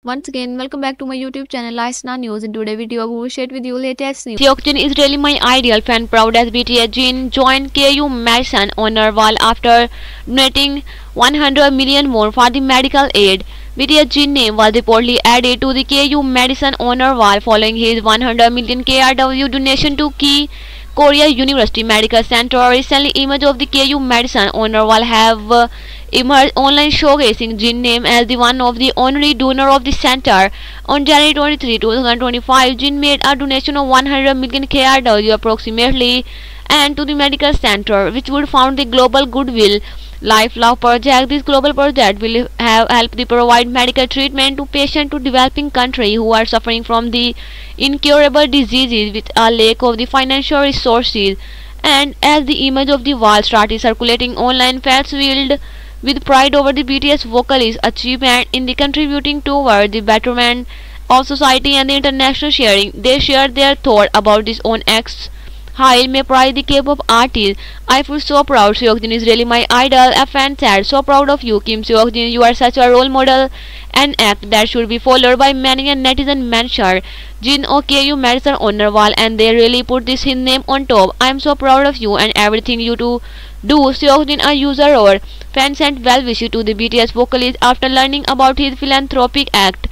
Once again, welcome back to my YouTube channel Aisna News. In today's video, I will share with you latest news. Seokjin is really my ideal fan. Proud as BTS Jin joined KU Medicine honor wall after donating 100 million more for the medical aid. BTS Jin name was reportedly added to the KU Medicine honor wall following his 100 million KRW donation to Key Korea University Medical Center. Recently, image of the KU Medicine honor wall have emerged online showcasing Jin name as the one of the honorary donor of the center. On January 23, 2025, Jin made a donation of 100 million KRW approximately and to the medical center, which would fund the Global Goodwill Life Love project. This global project will have helped to provide medical treatment to patients to developing countries who are suffering from the incurable diseases with a lack of the financial resources. And as the image of the wall started circulating online, fans filled with pride over the BTS vocalist's achievement in the contributing toward the betterment of society and the international sharing. They shared their thought about this on X. Hi, may pride the K-pop artist. I feel so proud. Seokjin is really my idol. A fan said, "So proud of you, Kim Seokjin. You are such a role model, an act that should be followed by many." And netizen mentioned Jin OKU Medicine honor wall, and they really put this his name on top. I am so proud of you and everything you do. Seokjin, a user or fan sent well wishes to the BTS vocalist after learning about his philanthropic act.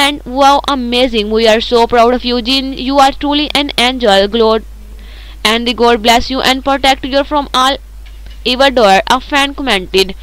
And wow, amazing! We are so proud of you, Jin. You are truly an angel. Glowed. And the God bless you and protect you from all evildoer, a fan commented.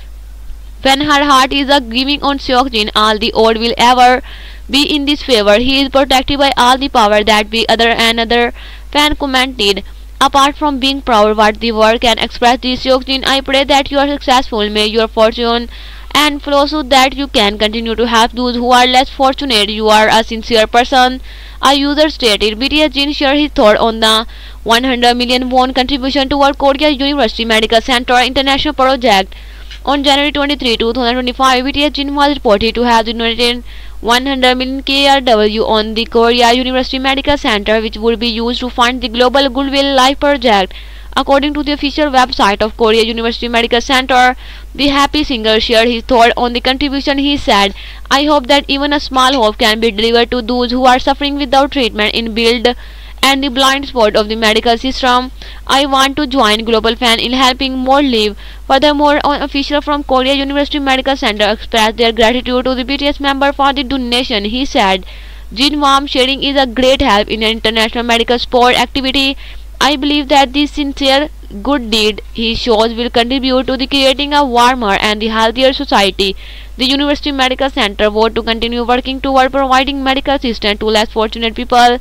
When her heart is a giving on Seokjin, all the old will ever be in this favor. He is protected by all the power that be other. Another fan commented. Apart from being proud what the world can express this, Seokjin, I pray that you are successful. May your fortune and flow so that you can continue to help those who are less fortunate. You are a sincere person, a user stated. BTS Jin shared his thought on the 100 million won contribution toward Korea University Medical Center International Project. On January 23, 2025, BTS Jin was reported to have donated 100 million KRW on the Korea University Medical Center, which would be used to fund the Global Goodwill Life project. According to the official website of Korea University Medical Center, the happy singer shared his thought on the contribution. He said, "I hope that even a small hope can be delivered to those who are suffering without treatment in build and the blind spot of the medical system. I want to join global fan in helping more live." Furthermore, an official from Korea University Medical Center expressed their gratitude to the BTS member for the donation. He said, "Jin warm sharing is a great help in an international medical sport activity. I believe that this sincere good deed he shows will contribute to the creating a warmer and the healthier society." The University Medical Center vote to continue working toward providing medical assistance to less fortunate people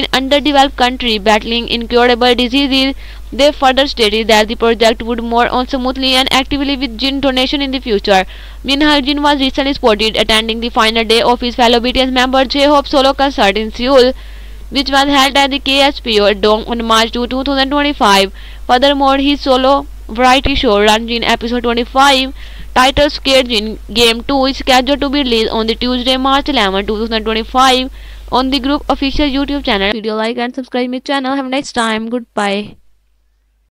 in underdeveloped countries battling incurable diseases. They further stated that the project would move on smoothly and actively with Jin donation in the future. Meanwhile, Jin was recently spotted attending the final day of his fellow BTS member J-Hope solo concert in Seoul, which was held at the KSPO Dome on March 2, 2025. Furthermore, his solo variety show Ranjin episode 25 titled Scared Jin Game 2 is scheduled to be released on the Tuesday, March 11, 2025 on the group official YouTube channel. Video like and subscribe my channel. Have a nice time. Goodbye.